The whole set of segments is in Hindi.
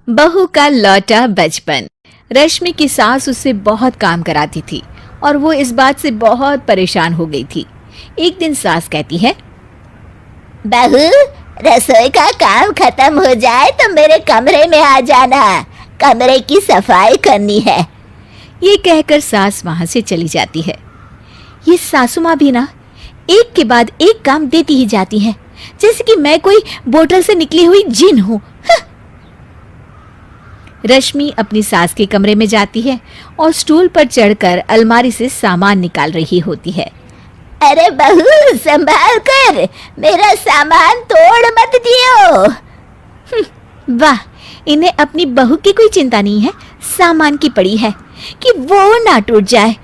बहू का लौटा बचपन। रश्मि की सास उससे बहुत काम कराती थी और वो इस बात से बहुत परेशान हो गई थी। एक दिन सास कहती है, बहू, रसोई का काम खत्म हो जाए तो मेरे कमरे में आ जाना, कमरे की सफाई करनी है। ये कहकर सास वहां से चली जाती है। ये सासू माँ भी ना एक के बाद एक काम देती ही जाती है, जैसे कि मैं कोई बोतल से निकली हुई जिन हूं। रश्मि अपनी सास के कमरे में जाती है और स्टूल पर चढ़कर अलमारी से सामान निकाल रही होती है। अरे बहू, संभाल कर, मेरा सामान तोड़ मत दियो। वाह, इन्हें अपनी बहू की कोई चिंता नहीं है, सामान की पड़ी है कि वो ना टूट जाए।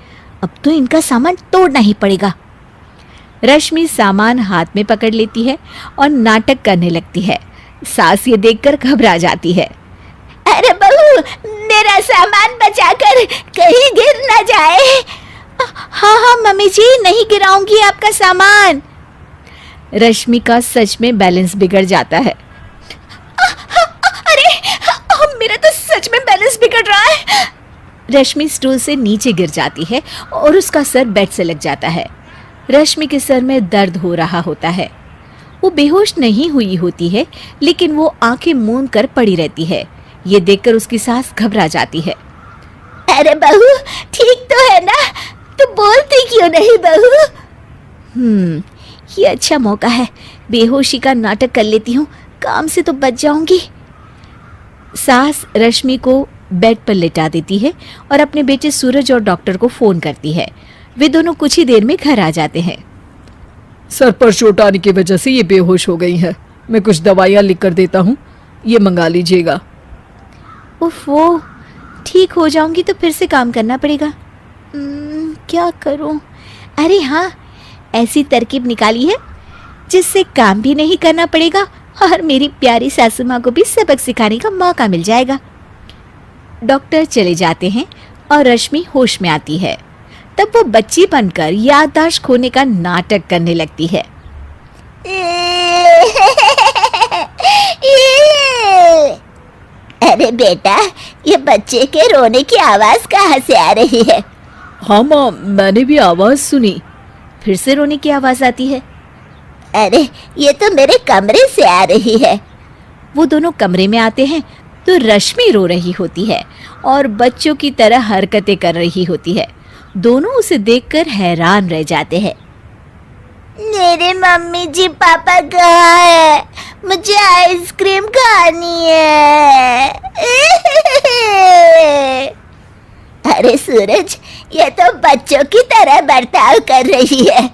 अब तो इनका सामान तोड़ना ही पड़ेगा। रश्मि सामान हाथ में पकड़ लेती है और नाटक करने लगती है। सास ये देखकर घबरा जाती है। अरे बहू, मेरा सामान बचाकर कहीं गिर न जाए। हाँ हाँ मम्मी जी, नहीं गिराऊंगी आपका सामान। रश्मि का सच में बैलेंस बिगड़ जाता है। अरे मेरा तो सच में बैलेंस बिगड़ रहा है। रश्मि स्टूल से नीचे गिर जाती है और उसका सर बेड से लग जाता है। रश्मि के सर में दर्द हो रहा होता है। वो बेहोश नहीं हुई होती है, लेकिन वो आंखें मूंद कर पड़ी रहती है। ये देखकर उसकी सास घबरा जाती है। अरे बहू, ठीक तो है ना? तू बोलती क्यों नहीं बहू? ये अच्छा मौका है, बेहोशी का नाटक कर लेती हूँ, काम से तो बच जाऊंगी। सास रश्मि को बेड पर लेटा देती है और अपने बेटे सूरज और डॉक्टर को फोन करती है। वे दोनों कुछ ही देर में घर आ जाते हैं। सर पर चोट आने की वजह से ये बेहोश हो गई है। मैं कुछ दवाइयाँ लिख कर देता हूँ, ये मंगा लीजिएगा। उफ, वो ठीक हो जाऊंगी तो फिर से काम करना पड़ेगा। क्या करूं? अरे हाँ, ऐसी तरकीब निकाली है जिससे काम भी नहीं करना पड़ेगा और मेरी प्यारी सासू माँ को भी सबक सिखाने का मौका मिल जाएगा। डॉक्टर चले जाते हैं और रश्मि होश में आती है। तब वो बच्ची बनकर याददाश्त खोने का नाटक करने लगती है। अरे बेटा, ये बच्चे के रोने की आवाज कहाँ से आ रही है? हाँ माँ, मैंने भी आवाज सुनी। फिर से रोने की आवाज आती है। अरे ये तो मेरे कमरे से आ रही है। वो दोनों कमरे में आते हैं तो रश्मि रो रही होती है और बच्चों की तरह हरकतें कर रही होती है। दोनों उसे देखकर हैरान रह जाते हैं। मेरे मम्मी जी पापा कहाँ है? मुझे आइसक्रीम खानी है। अरे सूरज, ये तो बच्चों की तरह बर्ताव कर रही है।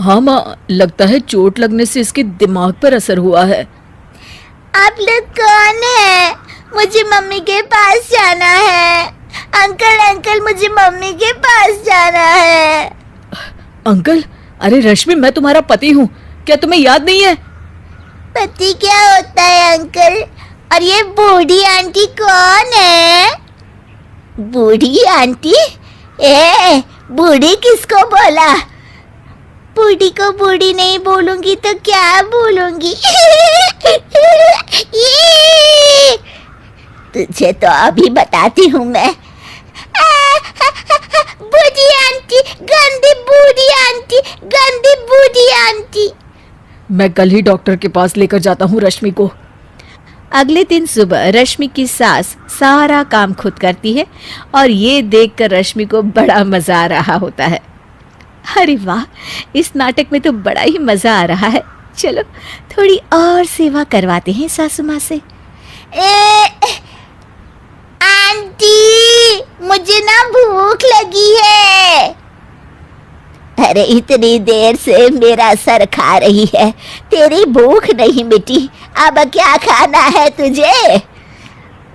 हाँ माँ, लगता है चोट लगने से इसके दिमाग पर असर हुआ है। आप लोग कौन है? मुझे मम्मी के पास जाना है। अंकल अंकल, मुझे मम्मी के पास जाना है। अंकल? अरे रश्मि, मैं तुम्हारा पति हूँ, क्या तुम्हें याद नहीं है? पति क्या होता है अंकल? और ये बूढ़ी आंटी कौन है? बूढ़ी आंटी? बूढ़ी किसको बोला? बूढ़ी को बूढ़ी नहीं बोलूंगी तो क्या बोलूंगी? तुझे तो अभी बताती हूँ मैं। बूढ़ी आंटी, गंदी बूढ़ी आंटी, गंदी बूढ़ी आंटी। मैं कल ही डॉक्टर के पास लेकर जाता हूँ रश्मि को। अगले दिन सुबह रश्मि की सास सारा काम खुद करती है और ये देखकर रश्मि को बड़ा मजा आ रहा होता है। अरे वाह, इस नाटक में तो बड़ा ही मजा आ रहा है। चलो थोड़ी और सेवा करवाते हैं सासू माँ से। आंटी, मुझे ना भूख लगी है। अरे इतनी देर से मेरा सर खा रही है, तेरी भूख नहीं मिटी। अब क्या खाना है तुझे?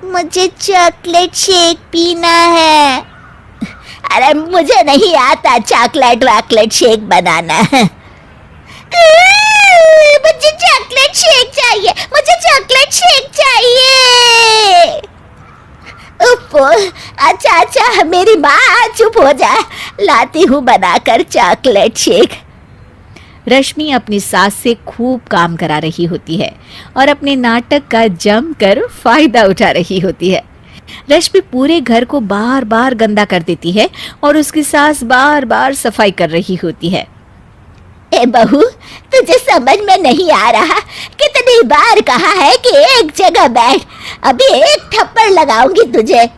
मुझे चॉकलेट शेक पीना है। अरे मुझे नहीं आता चॉकलेट वाकलेट शेक बनाना। मुझे चॉकलेट शेक चाहिए, मुझे चॉकलेट शेक चाहिए। अच्छा, मेरी माँ चुप हो जा, लाती हूँ बनाकर चॉकलेट शेक। रश्मि अपनी सास से खूब काम करा रही होती है और अपने नाटक का जमकर फायदा उठा रही होती है। रश्मि पूरे घर को बार बार गंदा कर देती है और उसकी सास बार बार सफाई कर रही होती है। ए बहू, तुझे समझ में नहीं आ रहा? कितनी बार कहा है कि एक जगह बैठ, अभी एक थप्पड़ लगाऊंगी तुझे।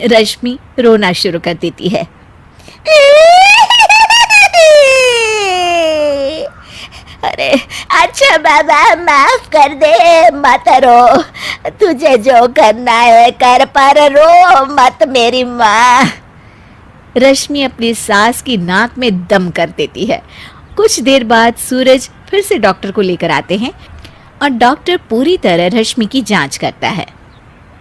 रश्मि रोना शुरू कर देती है। अरे अच्छा बाबा, माफ कर दे, मत रो। तुझे जो करना है कर, पर रो मत मेरी माँ। रश्मि अपनी सास की नाक में दम कर देती है। कुछ देर बाद सूरज फिर से डॉक्टर को लेकर आते हैं और डॉक्टर पूरी तरह रश्मि की जांच करता है।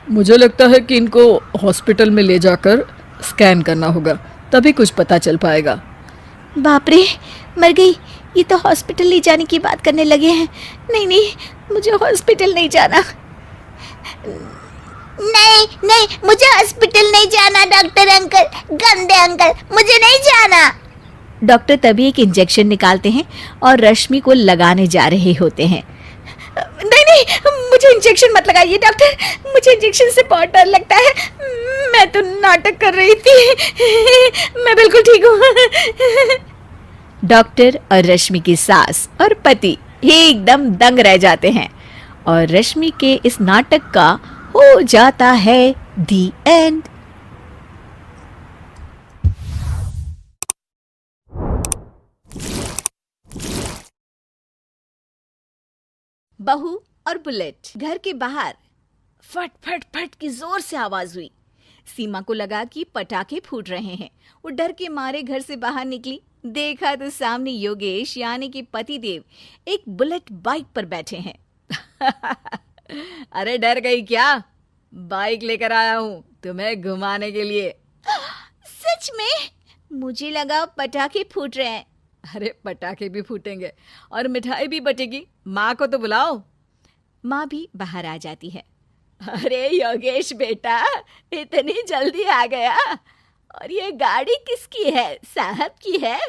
मुझे लगता है कि इनको हॉस्पिटल में ले जाकर स्कैन करना होगा, तभी कुछ पता चल पाएगा। बाप रे, मर गई। ये तो हॉस्पिटल ले जाने की बात करने लगे हैं। नहीं नहीं, मुझे हॉस्पिटल नहीं जाना। नहीं नहीं, मुझे हॉस्पिटल नहीं जाना डॉक्टर अंकल, गंदे अंकल, मुझे नहीं जाना। डॉक्टर तभी एक इंजेक्शन निकालते हैं और रश्मि को लगाने जा रहे होते हैं। नहीं नहीं, मुझे इंजेक्शन मत लगाइए डॉक्टर, मुझे इंजेक्शन से बहुत डर लगता है। मैं तो नाटक कर रही थी, मैं बिल्कुल ठीक हूँ। डॉक्टर और रश्मि की सास और पति एकदम दंग रह जाते हैं और रश्मि के इस नाटक का हो जाता है दी एंड। बहू और बुलेट घर के बाहर फट फट फट की जोर से आवाज हुई। सीमा को लगा कि पटाखे फूट रहे हैं। वो डर के मारे घर से बाहर निकली। देखा तो सामने योगेश यानी कि पतिदेव एक बुलेट बाइक पर बैठे हैं। अरे डर गई क्या? बाइक लेकर आया हूँ तुम्हें घुमाने के लिए। सच में? मुझे लगा पटाखे फूट रहे हैं। अरे पटाखे भी फूटेंगे और मिठाई भी बटेगी। माँ को तो बुलाओ। माँ भी बाहर आ जाती है। अरे योगेश बेटा, इतनी जल्दी आ गया? और ये गाड़ी किसकी है? साहब की है?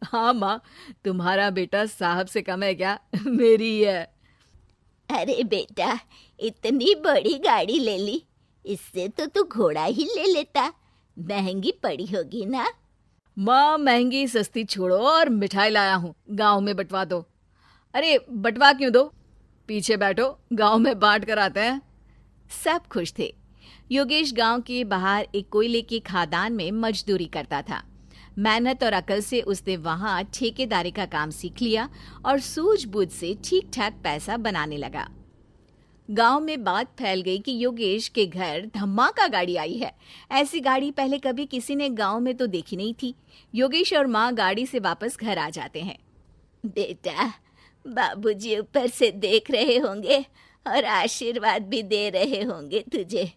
हाँ माँ, तुम्हारा बेटा साहब से कम है क्या? मेरी ही है। अरे बेटा, इतनी बड़ी गाड़ी ले ली, इससे तो तू घोड़ा ही ले लेता, महंगी पड़ी होगी ना? माँ महंगी सस्ती छोड़ो और मिठाई लाया हूँ, गांव में बंटवा दो। अरे बंटवा क्यों दो, पीछे बैठो, गांव में बांट कर आते हैं। सब खुश थे। योगेश गांव के बाहर एक कोयले की खदान में मजदूरी करता था। मेहनत और अकल से उसने वहां ठेकेदारी का काम सीख लिया और सूझबूझ से ठीक ठाक पैसा बनाने लगा। गांव में बात फैल गई कि योगेश के घर धमाका गाड़ी आई है। ऐसी गाड़ी पहले कभी किसी ने गांव में तो देखी नहीं थी। योगेश और माँ गाड़ी से वापस घर आ जाते हैं। बेटा, बाबूजी ऊपर से देख रहे होंगे और आशीर्वाद भी दे रहे होंगे तुझे।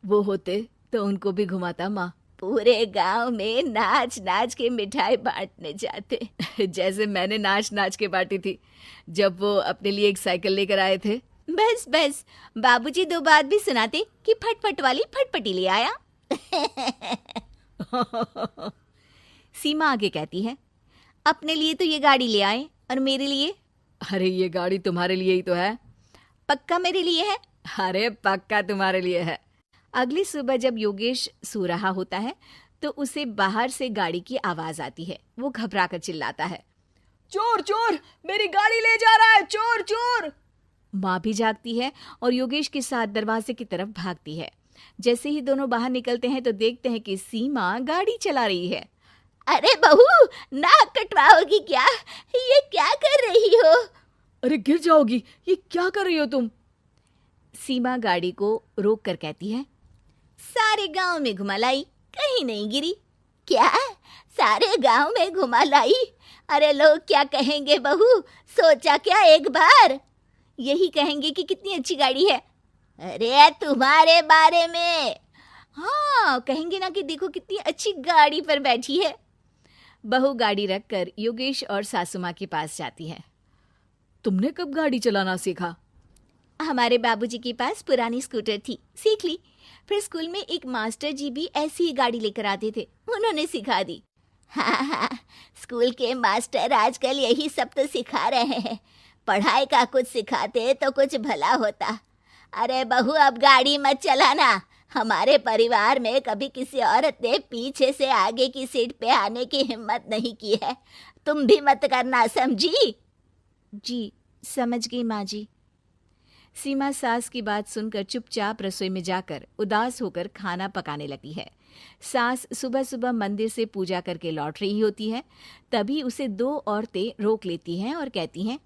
वो होते तो उनको भी घुमाता माँ। पूरे गांव में नाच नाच के मिठाई बांटने जाते। जैसे मैंने नाच नाच के बांटी थी जब वो अपने लिए एक साइकिल लेकर आए थे। बस बस, बाबूजी दो बात भी सुनाते कि फटफट वाली फटफटी ले आया। सीमा आगे कहती है, अपने लिए तो ये गाड़ी ले आए और मेरे लिए? अरे ये गाड़ी तुम्हारे लिए ही तो है। पक्का मेरे लिए है? अरे पक्का तुम्हारे लिए है। अगली सुबह जब योगेश सो रहा होता है तो उसे बाहर से गाड़ी की आवाज आती है। वो घबराकर चिल्लाता है, चोर चोर, मेरी गाड़ी ले जा रहा है, चोर चोर। माँ भी जागती है और योगेश के साथ दरवाजे की तरफ भागती है। जैसे ही दोनों बाहर निकलते हैं तो देखते हैं कि सीमा गाड़ी चला रही है। अरे बहू, नाक कटवाओगी क्या? ये क्या कर रही हो? अरे गिर जाओगी, ये क्या कर रही हो तुम? सीमा गाड़ी को रोक कर कहती है, सारे गांव में घुमा लाई, कहीं नहीं गिरी। क्या? सारे गांव में घुमा लाई? अरे लोग क्या कहेंगे बहू, सोचा क्या एक बार? यही कहेंगे कि कितनी अच्छी गाड़ी है। अरे तुम्हारे बारे में। हाँ, कहेंगे ना कि देखो कितनी अच्छी गाड़ी पर बैठी है। बहू गाड़ी रखकर योगेश और सासू माँ के पास जाती है। तुमने कब गाड़ी चलाना सीखा? हमारे बाबूजी के पास पुरानी स्कूटर थी, सीख ली। फिर स्कूल में एक मास्टर जी भी ऐसी ही गाड़ी लेकर आते थे, उन्होंने सिखा दी। हाँ हाँ, स्कूल के मास्टर आजकल यही सब तो सिखा रहे हैं। पढ़ाई का कुछ सिखाते तो कुछ भला होता। अरे बहू, अब गाड़ी मत चलाना। हमारे परिवार में कभी किसी औरत ने पीछे से आगे की सीट पे आने की हिम्मत नहीं की है। तुम भी मत करना, समझी? जी, समझ गई माँ जी। सीमा सास की बात सुनकर चुपचाप रसोई में जाकर उदास होकर खाना पकाने लगती है। सास सुबह सुबह मंदिर से पूजा करके लौट रही होती है, तभी उसे दो औरतें रोक लेती हैं और कहती हैं,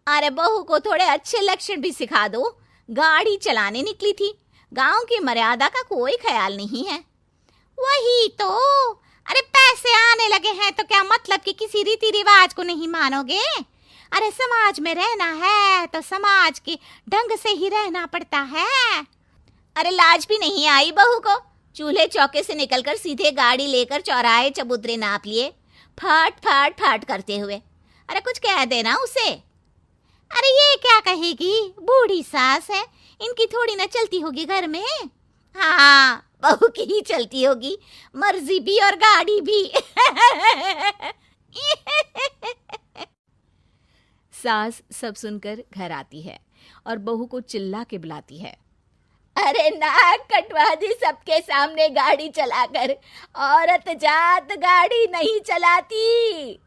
अरे बहू को थोड़े अच्छे लक्षण भी सिखा दो। गाड़ी चलाने निकली थी, गांव की मर्यादा का कोई ख्याल नहीं है। वही तो, अरे पैसे आने लगे हैं तो क्या मतलब कि किसी रीति रिवाज को नहीं मानोगे? अरे समाज में रहना है तो समाज के ढंग से ही रहना पड़ता है। अरे लाज भी नहीं आई बहू को? चूल्हे चौके से निकलकर सीधे गाड़ी लेकर चौराहे चबूतरे नाप लिए, फट फट फट करते हुए। अरे कुछ कह देना उसे। अरे ये क्या कहेगी, बूढ़ी सास है, इनकी थोड़ी ना चलती होगी घर में। हाँ, बहू की ही चलती होगी, मर्जी भी और गाड़ी भी। सास सब सुनकर घर आती है और बहू को चिल्ला के बुलाती है, अरे नाक कटवा दी सबके सामने गाड़ी चलाकर। औरत जात गाड़ी नहीं चलाती।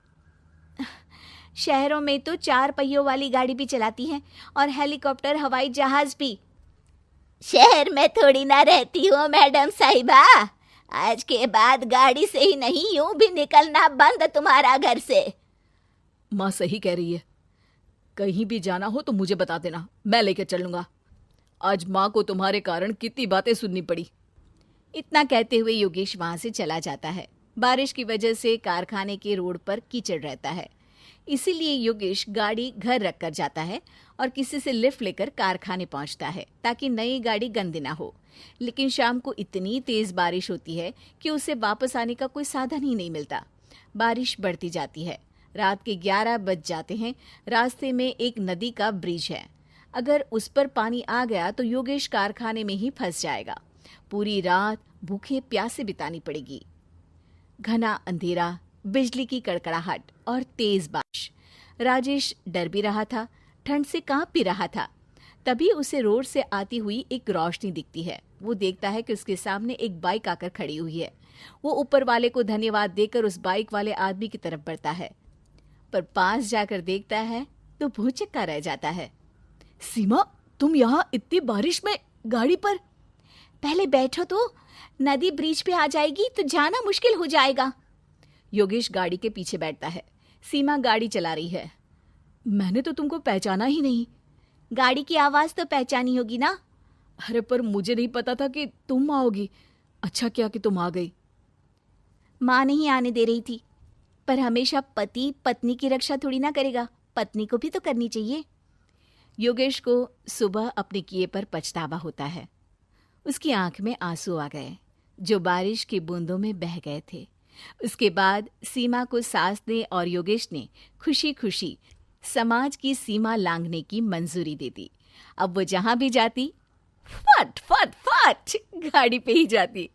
शहरों में तो 4 पहियों वाली गाड़ी भी चलाती हैं और हेलीकॉप्टर, हवाई जहाज भी। शहर में थोड़ी ना रहती हो मैडम साहिबा। आज के बाद गाड़ी से ही नहीं, यूं भी निकलना बंद तुम्हारा घर से। माँ सही कह रही है, कहीं भी जाना हो तो मुझे बता देना, मैं लेकर चलूंगा। आज माँ को तुम्हारे कारण कितनी बातें सुननी पड़ी। इतना कहते हुए योगेश वहां से चला जाता है। बारिश की वजह से कारखाने के रोड पर कीचड़ रहता है, इसीलिए योगेश गाड़ी घर रख कर जाता है और किसी से लिफ्ट लेकर कारखाने पहुंचता है ताकि नई गाड़ी गंदी ना हो। लेकिन शाम को इतनी तेज बारिश होती है कि उसे वापस आने का कोई साधन ही नहीं मिलता। बारिश बढ़ती जाती है, रात के 11 बज जाते हैं। रास्ते में एक नदी का ब्रिज है, अगर उस पर पानी आ गया तो योगेश कारखाने में ही फंस जाएगा। पूरी रात भूखे प्यासे बितानी पड़ेगी। घना अंधेरा, बिजली की कड़कड़ाहट और तेज बारिश। राजेश डर भी रहा था, ठंड से कांप भी रहा था। तभी उसे रोड से आती हुई एक रोशनी दिखती है। वो देखता है कि उसके सामने एक बाइक आकर खड़ी हुई है। वो ऊपर वाले को धन्यवाद देकर उस बाइक वाले आदमी की तरफ बढ़ता है, पर पास जाकर देखता है तो भौचक्का रह जाता है। सीमा, तुम यहाँ इतनी बारिश में गाड़ी पर? पहले बैठो तो, नदी ब्रिज पे आ जाएगी तो जाना मुश्किल हो जाएगा। योगेश गाड़ी के पीछे बैठता है। सीमा गाड़ी चला रही है। मैंने तो तुमको पहचाना ही नहीं। गाड़ी की आवाज तो पहचानी होगी ना। अरे पर मुझे नहीं पता था कि तुम आओगी। अच्छा किया कि तुम आ गई। माँ नहीं आने दे रही थी, पर हमेशा पति पत्नी की रक्षा थोड़ी ना करेगा, पत्नी को भी तो करनी चाहिए। योगेश को सुबह अपने किए पर पछतावा होता है। उसकी आंख में आंसू आ गए जो बारिश की बूंदों में बह गए थे। उसके बाद सीमा को सास ने और योगेश ने खुशी खुशी समाज की सीमा लांघने की मंजूरी दे दी। अब वो जहां भी जाती फट फट फट गाड़ी पे ही जाती।